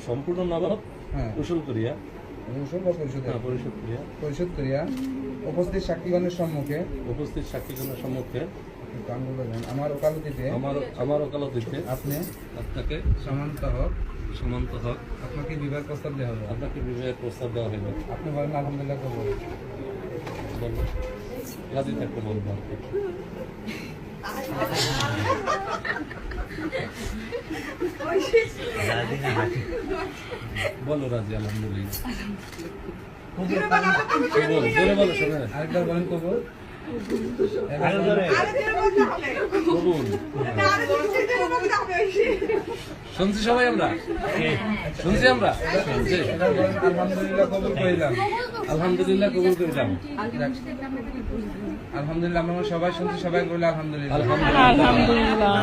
সম্পূর্ণ নগদ উসুল করিয়া পরিশোধ করিয়া উপস্থিত সাক্ষীগণের সম্মুখে আমার ওকালতিতে আপনাকে সমান্ত হক আপনাকে বিবাহের প্রস্তাব দেওয়া হবে। আপনি বলেন আলহামদুলিল্লাহ কবুল। রাজি থাকতে বলবো বলো রাজি আলহামদুলিল্লাহ। আরেকবার বলেন কবুল। শুনছি সবাই আমরা আলহামদুলিল্লাহ কবুল করিলাম। আলহামদুলিল্লাহ কবুল করিলাম। আলহামদুলিল্লাহ আমরা সবাই শুনছি, সবাই বলে আলহামদুলিল্লাহ। আলহামদুলিল্লাহ।